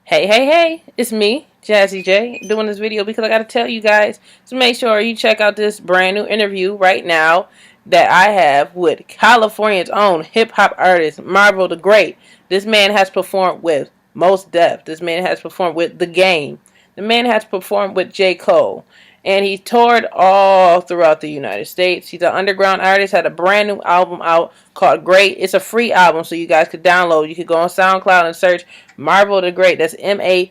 Hey, it's me, Jazzy Jay, doing this video because I got to tell you guys to make sure you check out this brand new interview right now that I have with California's own hip hop artist, Marvel the Great. This man has performed with Mos Def. This man has performed with The Game. The man has performed with J.Cole. And he toured all throughout the United States. He's an underground artist, had a brand new album out called Great. It's a free album, so you guys could download. You could go on SoundCloud and search Marvel the Great. That's Marvel,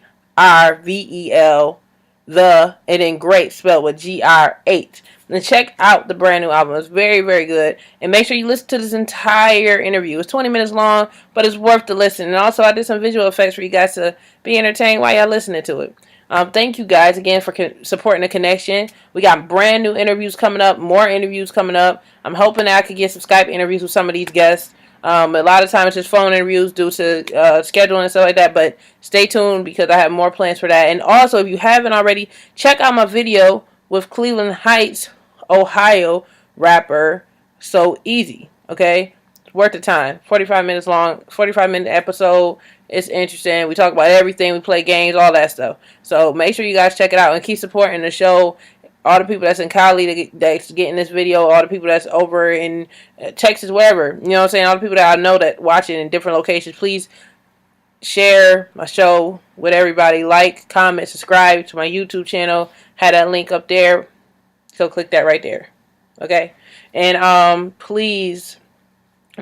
and then Great spelled with GR8. And check out the brand new album. It's very, very good. And make sure you listen to this entire interview. It's 20 minutes long, but it's worth the listen. And also, I did some visual effects for you guys to be entertained while y'all listening to it. Thank you guys again for supporting the connection. We got brand new interviews coming up, more interviews coming up. I'm hoping that I could get some Skype interviews with some of these guests. A lot of times it's just phone interviews due to scheduling and stuff like that. But stay tuned because I have more plans for that. And also, if you haven't already, check out my video with Cleveland Heights, Ohio rapper So Easy. Okay? It's worth the time. 45 minutes long, 45-minute episode. It's interesting. We talk about everything. We play games, all that stuff. So make sure you guys check it out and keep supporting the show. All the people that's in Cali that's getting this video, all the people that's over in Texas, wherever. You know what I'm saying? All the people that I know that watch it in different locations. Please share my show with everybody. Like, comment, subscribe to my YouTube channel. Had that link up there. So click that right there. Okay? And please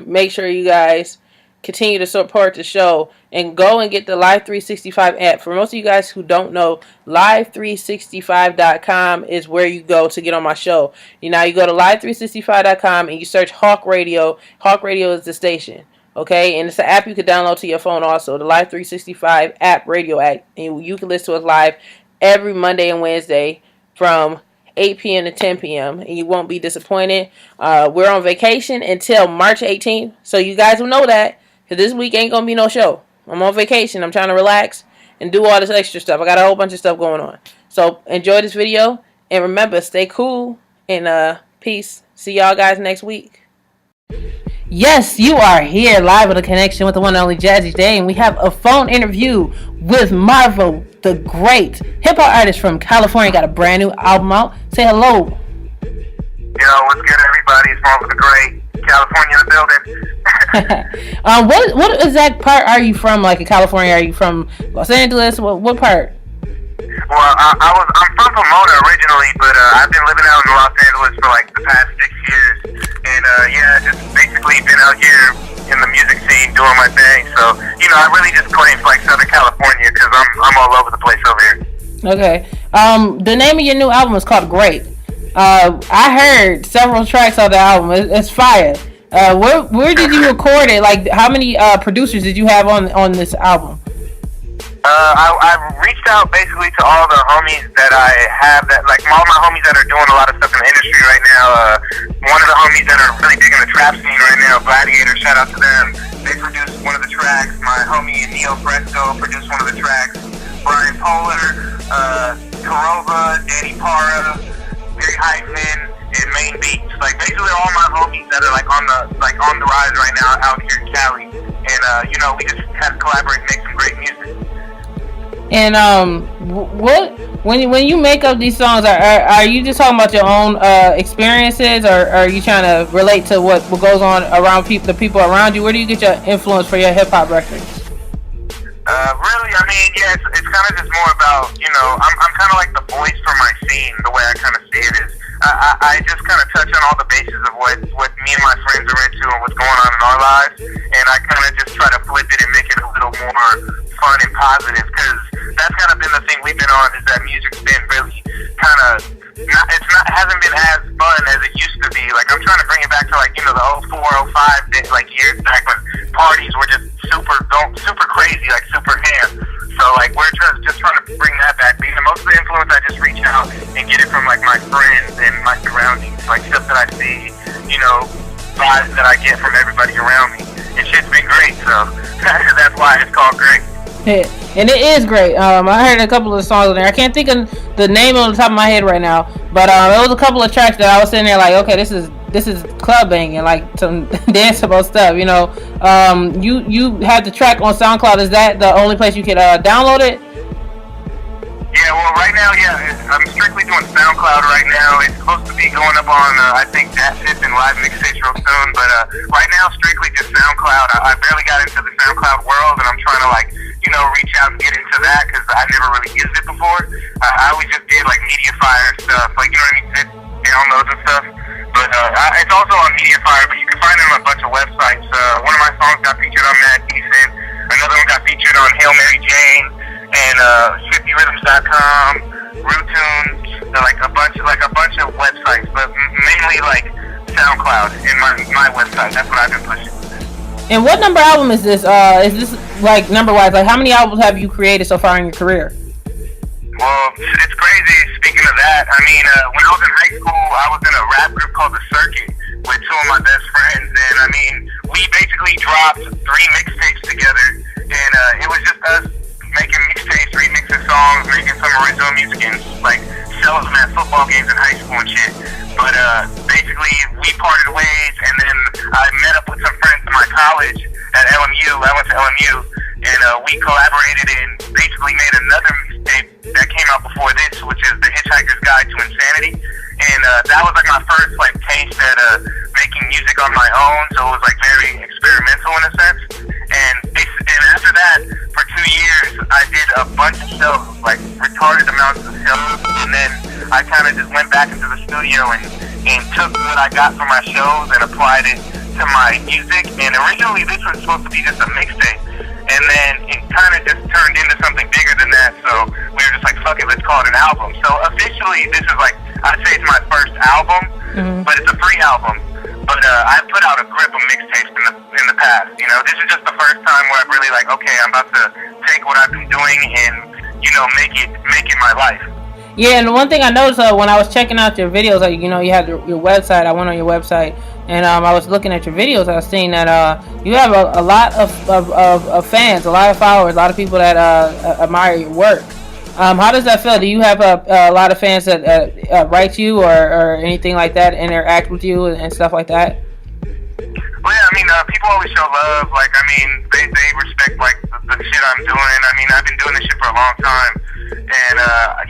make sure you guys continue to support the show and go and get the Live 365 app. For most of you guys who don't know, live365.com is where you go to get on my show. You go to live365.com and you search Hawk Radio. Hawk Radio is the station. Okay, and it's an app you can download to your phone also, the Live 365 app, radio app. And you can listen to us live every Monday and Wednesday from 8 p.m. to 10 p.m. and you won't be disappointed. We're on vacation until March 18th, so you guys will know that. Because this week ain't going to be no show. I'm on vacation. I'm trying to relax and do all this extra stuff. I got a whole bunch of stuff going on. So enjoy this video. And remember, stay cool. And peace. See y'all guys next week. Yes, you are here live with a connection with the one and only Jazzy Jay. And we have a phone interview with Marvel, the Great hip-hop artist from California. Got a brand new album out. Say hello. Yo, what's good, everybody? It's Marvel the Great. California in the building. What exact part are you from? Like in California, are you from Los Angeles? What part? Well, I'm from Pomona originally, but I've been living out in Los Angeles for like the past 6 years, and just basically been out here in the music scene doing my thing. So I really just claim like Southern California because I'm all over the place over here. Okay. The name of your new album is called Great. I heard several tracks on the album. It's fire. Where did you record it? Like, how many producers did you have on this album? I've reached out basically to all the homies that I have, that like all my homies that are doing a lot of stuff in the industry right now. One of the homies that are really big in the trap scene right now, Gladiator, shout out to them. They produced one of the tracks. My homie Neo Fresco produced one of the tracks. Brian Polar, Karova, Danny Para, Gary Heisman, and Main Beats. Like basically all my homies that are like on the rise right now out here in Cali. And we just had to collaborate and make some great music. And when you make up these songs, are you just talking about your own experiences, or are you trying to relate to what goes on around the people around you? Where do you get your influence for your hip hop records? Really, I mean, yeah, it's kind of just more about, I'm kind of like the voice for my scene. The way I kind of see it is, I just kind of touch on all the bases of what me and my friends are into and what's going on in our lives, and I kind of just try to flip it and make it a little more fun and positive, because that's kind of been the thing we've been on, is that music's been really kind of hasn't been as fun as it used to be. Like, I'm trying to bring it back to like, the 04, 05 like years back when parties were just super crazy, like super ham. So like we're just trying to bring that back. Because most of the influence I just reach out and get it from like my friends and my surroundings, like stuff that I see, vibes that I get from everybody around me. And shit's been great, so that's why it's called Great. Yeah, and it is great. I heard a couple of songs on there. I can't think of the name on the top of my head right now, but it was a couple of tracks that I was sitting there like, okay, this is this is club banging, like some danceable stuff. You have the track on SoundCloud. Is that the only place you can download it? Yeah, well, right now, I'm strictly doing SoundCloud right now. It's supposed to be going up on, I think, Datfit and Live Mixtapes real soon, but right now, strictly just SoundCloud. I barely got into the SoundCloud world, and I'm trying to, reach out and get into that, because I never really used it before. I always just did, MediaFire stuff, zip downloads and stuff. But it's also on MediaFire, but you can find it on a bunch of websites. One of my songs got featured on Mad Decent. Another one got featured on Hail Mary Jane and 50rhythms.com, Rootunes, a bunch of websites, but mainly SoundCloud and my website. That's what I've been pushing. And what number album is this? Is this number wise? How many albums have you created so far in your career? Well, it's crazy. Speaking of that, when I was in high school, I was in a rap group called The Circuit with two of my best friends, and we basically dropped 3 mixtapes together, and it was just us making mixtapes, remixing songs, making some original music, and selling them at football games in high school and shit. But basically, we parted ways, and then I met up with some friends in my college at LMU. I went to LMU, and we collaborated and basically made another mixtape that came out before this, which is The Hitchhiker's Guide to Insanity. And that was my first taste at making music on my own, so it was very experimental in a sense. And after that, for 2 years, I did a bunch of shows, retarded amounts of shows, and then I kind of just went back into the studio and took what I got from my shows and applied it to my music. And originally, this was supposed to be just a mixtape, and then it kind of just turned into something bigger than that. So we were just fuck it, let's call it an album. So officially, this is I'd say it's my first album, but it's a free album. But I've put out a grip of mixtapes in the past. This is just the first time where I'm really okay, I'm about to take what I've been doing and make it my life. Yeah, and one thing I noticed when I was checking out your videos, you had your website. I went on your website, and I was looking at your videos. I was seeing that you have a lot of fans, a lot of followers, a lot of people that admire your work. How does that feel? Do you have a lot of fans that write you or anything like that, interact with you and stuff like that? Well, yeah, people always show love. They respect the shit I'm doing. I've been doing this shit for a long time, and I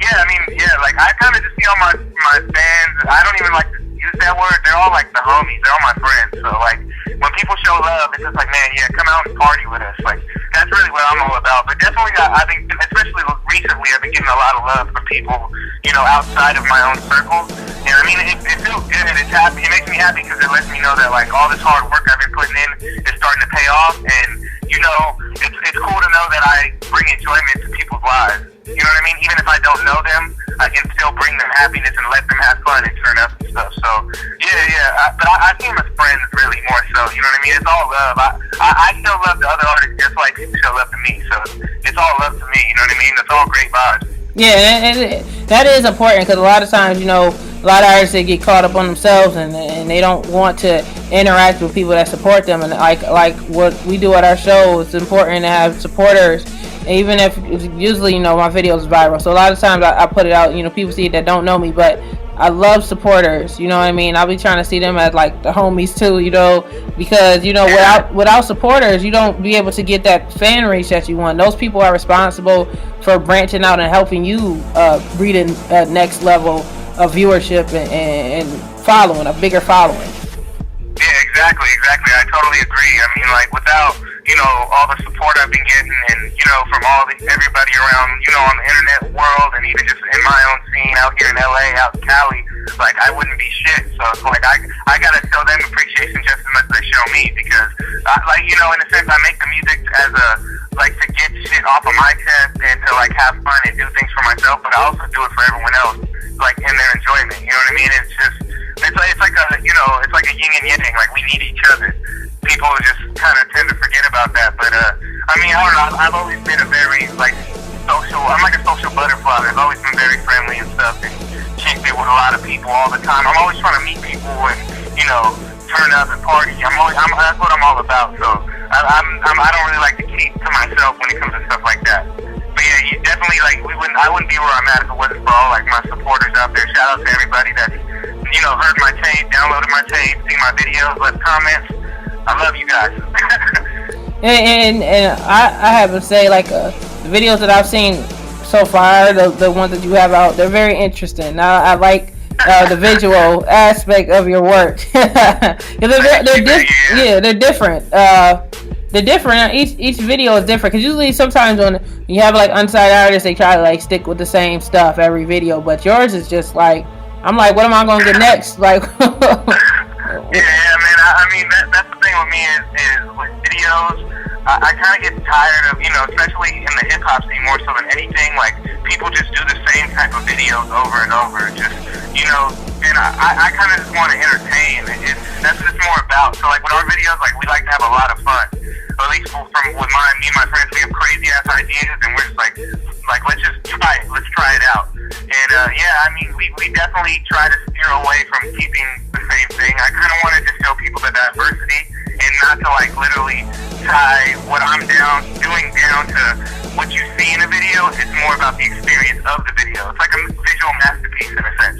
kind of just see all my fans. I don't even like to use that word. They're all the homies. They're all my friends. So when people show love, it's just man, yeah, come out and party with us. That's really what I'm all about. But definitely, I think, especially recently, I've been getting a lot of love from people, outside of my own circle. And it feels good. It's happy. It makes me happy because it lets me know that all this hard work I've been putting in is starting to pay off. And it's cool to know that I bring enjoyment to people's lives. You know what I mean? Even if I don't know them, I can still bring them happiness and let them have fun and turn up and stuff. So, but I see them as friends really more so. You know what I mean? It's all love. I show love to other artists just like people show love to me. So, it's all love to me. You know what I mean? It's all great vibes. Yeah, and that is important because a lot of times, a lot of artists, they get caught up on themselves and they don't want to interact with people that support them. And like what we do at our show, it's important to have supporters. Even if usually, my videos is viral. So a lot of times I put it out, people see it that don't know me, but I love supporters, you know what I mean? I'll be trying to see them as the homies too, because, without supporters, you don't be able to get that fan reach that you want. Those people are responsible for branching out and helping you reach a next level of viewership and following, a bigger following. Yeah, exactly. I totally agree. Without, all the support I've been getting and, from everybody around, on the internet world and even just in my own scene out here in LA, out in Cali, I wouldn't be shit. So it's I gotta show them appreciation just as much as they show me because, in a sense, I make the music as to get shit off of my chest and to, have fun and do things for myself, but I also do it for everyone else, in their enjoyment. You know what I mean? It's just, it's like a yin and yang. We need each other. People just kind of tend to forget about that, but I don't know. I've always been a very social. I'm like a social butterfly. I've always been very friendly and stuff, and kicked it with a lot of people all the time. I'm always trying to meet people and turn up and party. That's what I'm all about. So I don't really like to keep to myself when it comes to stuff like that. But yeah, you definitely I wouldn't be where I'm at if it wasn't for all my supporters out there. Shout out to everybody that's heard my tape, downloaded my tape, seen my videos, left comments. I love you guys. And I have to say, like, the videos that I've seen so far, the ones that you have out, they're very interesting. I like the visual aspect of your work. They're different. They're different. Each video is different, because usually sometimes when you have like unsigned artists, they try to like stick with the same stuff every video, but yours is just like, I'm like, what am I gonna get next? Like, yeah, man. I mean, that's the thing with me is with videos. I kind of get tired of, especially in the hip hop scene more so than anything. Like, people just do the same type of videos over and over. Just, and I kind of just want to entertain. That's what it's more about. So, like, with our videos, like, we like to have a lot of fun. At least with me and my friends, we have crazy ass ideas, and we're just like let's just try it. Let's try it out. And I mean, we definitely try to steer away from keeping the same thing. I kind of want to just show people the diversity, and not to like literally tie what I'm doing down to what you see in a video. It's more about the experience of the video. It's like a visual masterpiece in a sense,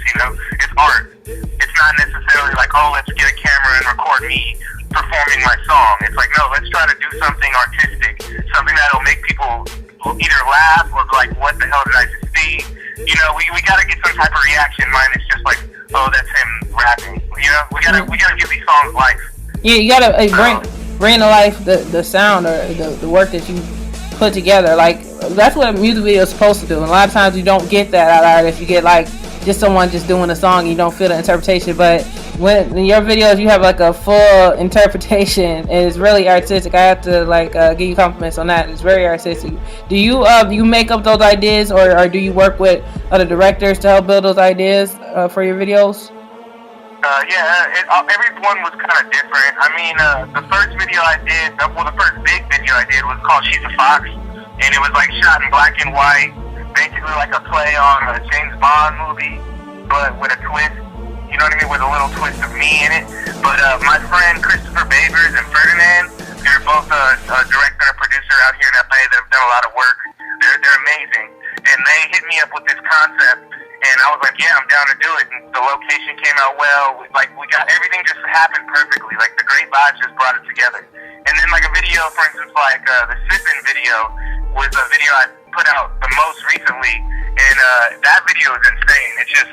It's art. It's not necessarily like, oh, let's get a camera and record me performing my song. It's like, no, let's try to do something artistic, something that'll make people either laugh or like, what the hell did I just see? We gotta get some type of reaction. Mine is just like, oh, that's him rapping. We gotta give these songs life. Yeah, you gotta bring to life the sound or the work that you put together. Like, that's what a music video is supposed to do. And a lot of times you don't get that out of artists. You get like just someone just doing a song, and you don't feel the interpretation. But when in your videos you have like a full interpretation, and it's really artistic. I have to like give you compliments on that. It's very artistic. Do you make up those ideas, or do you work with other directors to help build those ideas for your videos? Everyone was kind of different. I mean, the first video I did, the first big video I did was called She's a Fox, and it was like shot in black and white, basically like a play on a James Bond movie, but with a twist. You know what I mean? With a little twist of me in it. But my friend Christopher Babers and Ferdinand, they're both a director and a producer out here in LA that have done a lot of work. They're amazing, and they hit me up with this concept. And I was like, yeah, I'm down to do it. And the location came out well. We got everything just happened perfectly. Like, the great vibes just brought it together. And then, like, a video, for instance, like the Sippin' video was a video I put out the most recently. And that video is insane. It's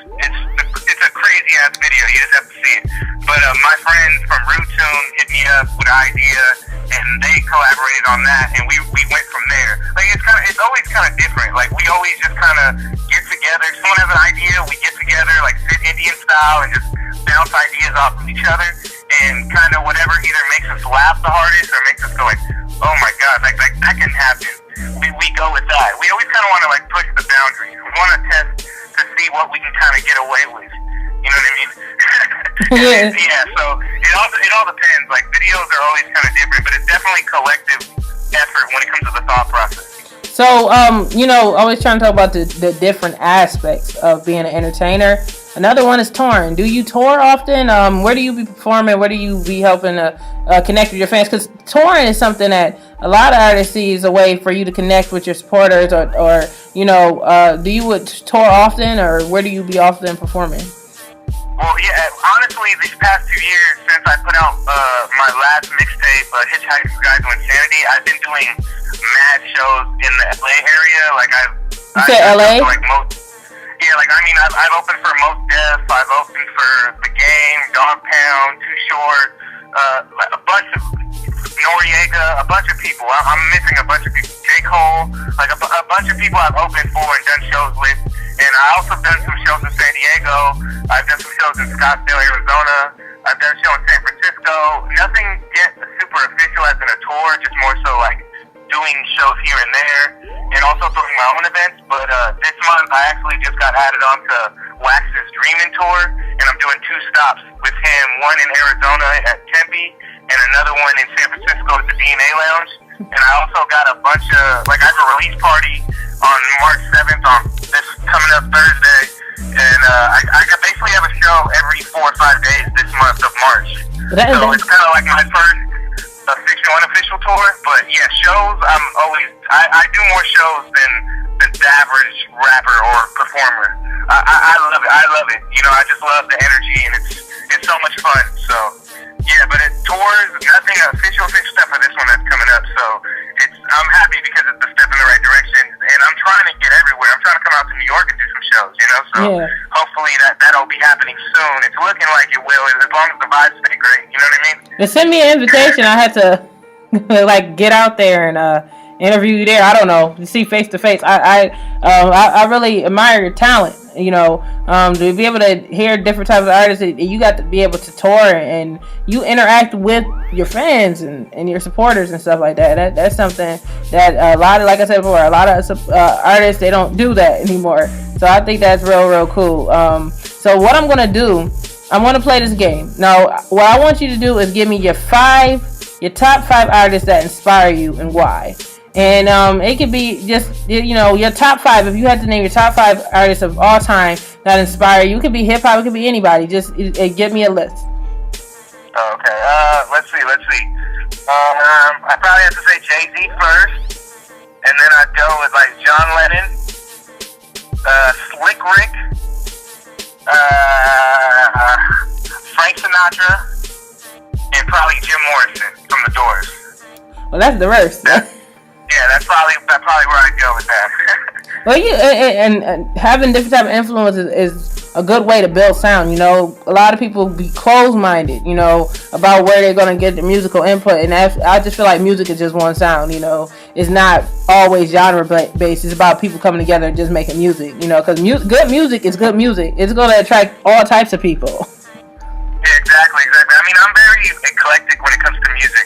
a crazy ass video. You just have to see it. But my friends from Root Tune hit me up with an idea, and they collaborated on that, and we went from there. Like, it's always kind of different. Like, we always just kind of get together. If someone has an idea, we get together, like, sit Indian style, and just bounce ideas off of each other, and kind of whatever either makes us laugh the hardest or makes us go like, oh my god, like that can happen. We go with that. We always kind of want to like push the boundaries. We want to test to see what we can kind of get away with. You know what I mean? Yeah. So it all depends. Like, videos are always kind of different, but it's definitely collective effort when it comes to the thought process. So, always trying to talk about the different aspects of being an entertainer. Another one is touring. Do you tour often? Where do you be performing? Where do you be helping to connect with your fans? Because touring is something that a lot of artists see as a way for you to connect with your supporters, or do you would tour often, or where do you be often performing? Well, yeah, honestly, these past 2 years since I put out my last mixtape, Hitchhiker's Guide to Insanity, I've been doing mad shows in the LA area. Like, You said LA? I've opened for Mos Def, I've opened for The Game, Dog Pound, Too Short, a bunch of Noriega, a bunch of people. I'm missing a bunch of people. J.Cole, like a bunch of people I've opened for and done shows with. And I also done some shows in San Diego. I've done some shows in Scottsdale, Arizona. I've done a show in San Francisco. Nothing yet super official as in a tour, just more so like doing shows here and there, and also throwing my own events. But this month I actually just got added on to Wax's Dreamin' Tour, and I'm doing 2 stops with him, one in Arizona at Tempe, and another one in San Francisco at the DNA Lounge. And I also got a bunch of, I have a release party on March 7th on this coming up Thursday, and I basically have a show every 4 or 5 days this month of March. So it's kind of like my first unofficial tour. But yeah, shows, I do more shows than the average rapper or performer. I love it. I love it. You know, I just love the energy, and it's so much fun. So yeah, but it tours, nothing official stuff for this one that's coming up. So I'm happy because it's a step in the right direction, and I'm trying to get everywhere. I'm trying to come out to New York and do some shows. You know, so hopefully that'll be happening soon. It's looking like it will, as long as the vibes stay great. You know what I mean? They send me an invitation. I had to like get out there and interview you there. I don't know, to see face to face. I really admire your talent. You know, to be able to hear different types of artists, you got to be able to tour and you interact with your fans and your supporters and stuff like that. That's something that a lot of, like I said before, a lot of artists, they don't do that anymore. So I think that's real cool. So what I'm gonna do, I'm gonna play this game. Now, what I want you to do is give me your top 5 artists that inspire you and why. And it could be just, you know, your top 5. If you had to name your top 5 artists of all time that inspire you, it could be hip hop, it could be anybody. Just give me a list. Okay. Let's see. I probably have to say Jay-Z first, and then I'd go with like John Lennon, Slick Rick, Frank Sinatra, and probably Jim Morrison from The Doors. Well, that's diverse. Yeah, that's probably where I'd go with that. Well, and having different type of influences is a good way to build sound. You know, a lot of people be closed-minded, you know, about where they're gonna get the musical input, and I just feel like music is just one sound. You know, it's not always genre based. It's about people coming together and just making music. You know, because good music is good music. It's gonna attract all types of people. Yeah, exactly. I mean, I'm very eclectic when it comes to music.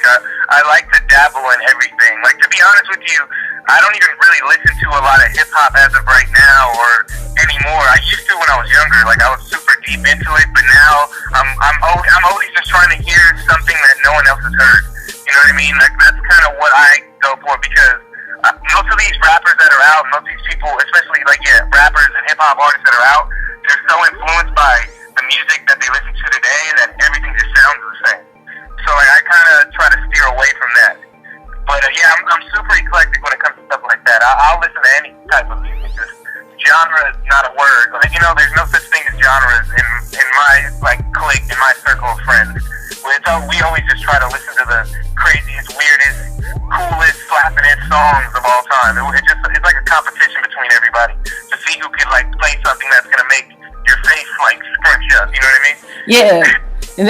I like to dabble in everything. Like, to be honest with you, I don't even really listen to a lot of hip hop as of right now or anymore. I used to when I was younger. Like, I was super deep into it, but now I'm always just trying to hear something that no one else has heard. You know what I mean? Like, that's kind of what I go for, because most of these rappers that are out, most of these people, especially rappers and hip hop artists that are out, they're so influenced by the music that they listen to today that everything just sounds the same. So I kind of try to steer away from that. But yeah, I'm super eclectic when it comes to stuff like that. I'll listen to any type of music. Just genre is not a word. Like, you know, there's no such thing as genres in my clique, in my circle of friends. We always just try to listen to the craziest, weirdest, coolest, slappingest songs of all time. It's like a competition between everybody to see who can play something that's gonna make your face scrunch up. You know what I mean? Yeah, and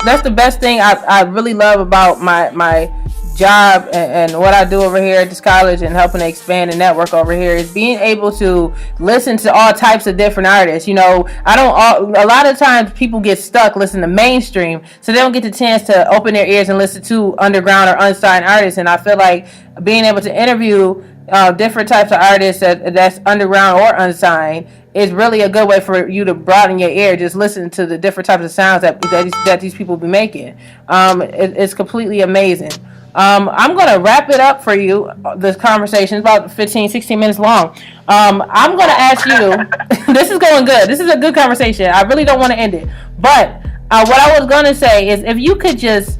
that's the best thing I really love about my job and what I do over here at this college and helping to expand the network over here is being able to listen to all types of different artists. You know, a lot of times people get stuck listening to mainstream, so they don't get the chance to open their ears and listen to underground or unsigned artists. And I feel like being able to interview different types of artists that's underground or unsigned is really a good way for you to broaden your ear. Just listen to the different types of sounds that these people be making. It's completely amazing. I'm going to wrap it up for you. This conversation is about 15-16 minutes long. I'm going to ask you, this is going good. This is a good conversation. I really don't want to end it. But what I was going to say is if you could just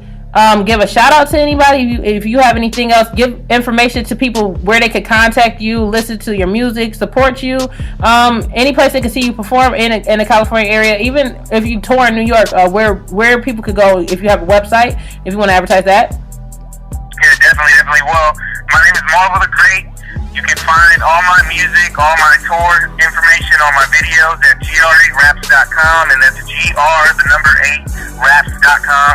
give a shout out to anybody, if you have anything else, give information to people where they could contact you, listen to your music, support you, any place they can see you perform in the California area, even if you tour in New York, where people could go, if you have a website, if you want to advertise that. Yeah, definitely. Well, my name is Marvel the Great. You can find all my music, all my tour information, all my videos at GR8raps.com, and that's GR8raps.com.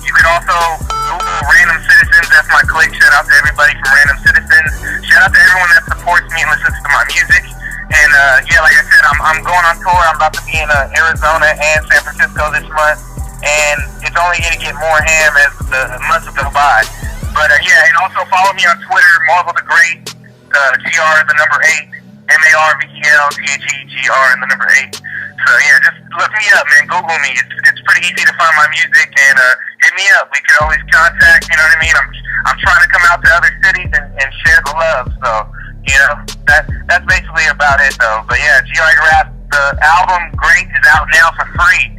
You can also Google Random Citizens. That's my clique. Shout out to everybody from Random Citizens. Shout out to everyone that supports me and listens to my music. And yeah, like I said, I'm going on tour. I'm about to be in Arizona and San Francisco this month, and it's only going to get more ham as the months go by. But yeah, and also follow me on Twitter, Marvel the Great, GR the number 8, MARVELTHEGR and the number 8. So yeah, just look me up, man. Google me. It's pretty easy to find my music, and hit me up. We can always contact. You know what I mean? I'm trying to come out to other cities and share the love. So you know that's basically about it, though. But yeah, GR8 Rap, the album Great is out now for free.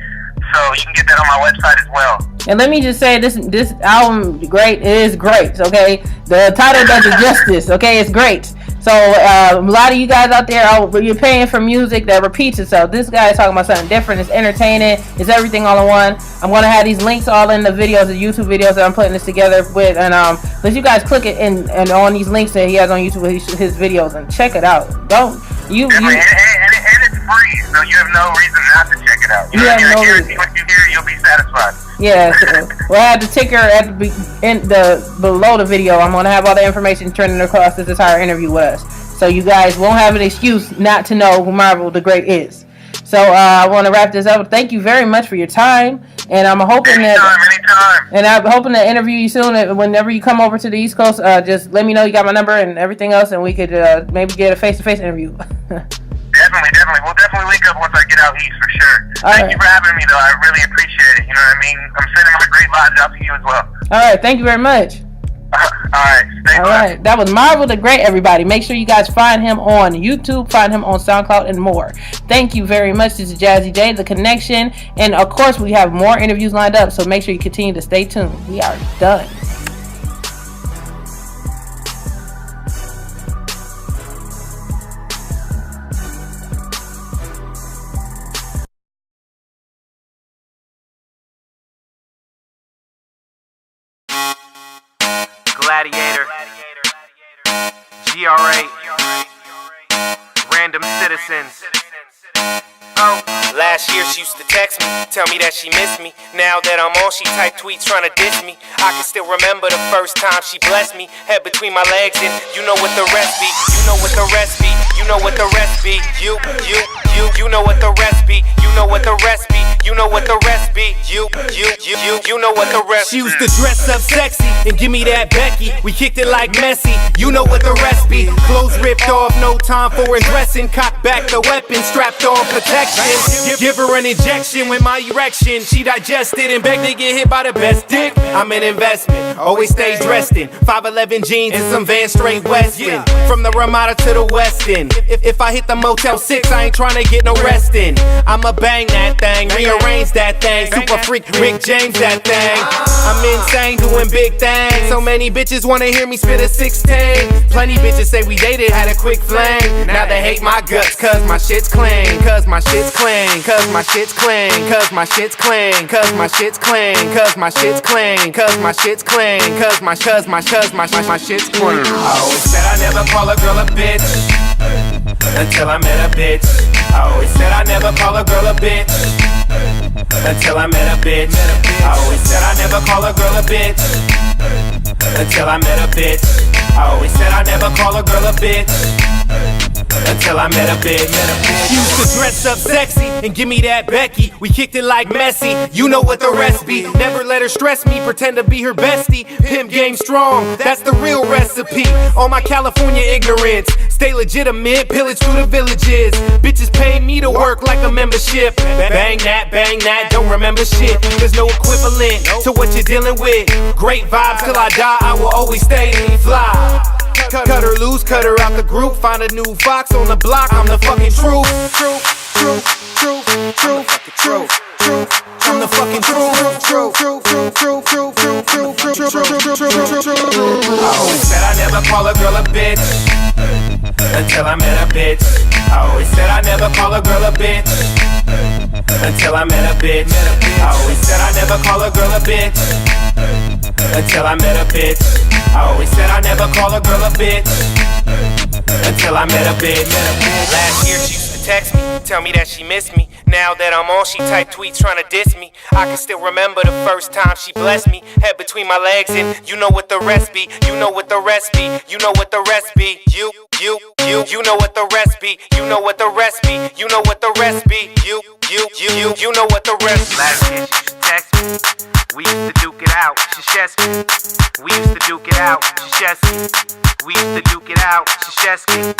So you can get that on my website as well. And let me just say, this album, Great, is great, okay? The title does it justice, okay? It's great. So a lot of you guys out there, you're paying for music that repeats itself. This guy is talking about something different. It's entertaining. It's everything all in one. I'm gonna have these links all in the videos, the YouTube videos that I'm putting this together with, and let you guys click it and on these links that he has on YouTube, his videos, and check it out. Don't you? And it's free, so you have no reason not to check it out. You know what I mean? I guarantee what you hear, you'll be satisfied. Yeah, we'll have the ticker at below the video. I'm gonna have all the information turning across this entire interview with us, so you guys won't have an excuse not to know who Marvel the Great is. So I want to wrap this up. Thank you very much for your time, and I'm hoping anytime. And I'm hoping to interview you soon. Whenever you come over to the East Coast, just let me know you got my number and everything else, and we could maybe get a face-to-face interview. Definitely. We'll definitely link up once I get out east for sure. Thank you for having me, though. I really appreciate it. You know what I mean? I'm sending my great vibes out to you as well. All right. Thank you very much. Alright, stay blessed. Alright, that was Marvel the Great, everybody. Make sure you guys find him on YouTube, find him on SoundCloud, and more. Thank you very much. This is Jazzy Jay, The Connection. And of course, we have more interviews lined up, so make sure you continue to stay tuned. We are done. Gladiator, GR8, Random Citizens. Oh, last year she used to text me, tell me that she missed me. Now that I'm on, she type tweets trying to diss me. I can still remember the first time she blessed me. Head between my legs and you know what the rest be. You know what the rest be. You know what the rest be. You know what the rest be. You know what the rest be. You know what the rest be. You know what the rest be. She used to dress up sexy and give me that Becky. We kicked it like Messi. You know what the rest be. Clothes ripped off, no time for undressing. Cock back the weapon, strapped on protection. Give her an injection with my erection. She digested and begged to get hit by the best dick. I'm an investment, always stay dressed in 5'11 jeans and some Van straight Westin. From the Ramada to the West End. If I hit the Motel 6, I ain't trying to get no rest in. I'ma bang that thing, rearrange that thing. Super freak, Rick James that thing. I'm insane, doing big things. So many bitches wanna hear me spit a 16. Plenty bitches say we dated, had a quick fling. Now they hate my guts, cause my shit's clean. Cause my shit's clean, cause my shit's clean. Cause my shit's clean, cause my shit's clean. Cause my shit's clean, cause my shit's clean. Cause my shit's clean. I always said I never call a girl a bitch until I met a bitch. I always said I never call a girl a bitch until I met a bitch. I always said I never call a girl a bitch until I met a bitch. I always said I never call a girl a bitch until I met a bitch. She used to dress up sexy and give me that Becky. We kicked it like Messi. You know what the rest be. Never let her stress me, pretend to be her bestie. Pimp game strong, that's the real recipe. All my California ignorance, stay legitimate, pillage through the villages. Bitches pay me to work like a membership. Bang that, don't remember shit. There's no equivalent to what you're dealing with. Great vibes till I die, I will always stay fly. Cut her loose, cut her out the group. Find a new fox on the block. I'm the fucking truth. I'm the fucking truth. I always said I never call a girl a bitch until I met a bitch. I always said I never call a girl a bitch until I met a bitch. I always said I never call a girl a bitch until I met a bitch. I always said I never call a girl a bitch until I met a bitch. Last year she used to text me, tell me that she missed me. Now that I'm on, she type tweets trying to diss me. I can still remember the first time she blessed me. Head between my legs and you know what the rest be. You know what the rest be. You know what the rest be. You know what the rest be. You know what the rest be. You know what the rest be. You know what the rest be. Last year she used to text me. We used to duke it out, Shashesky. We used to duke it out, Shashesky. We used to duke it out, Shashesky.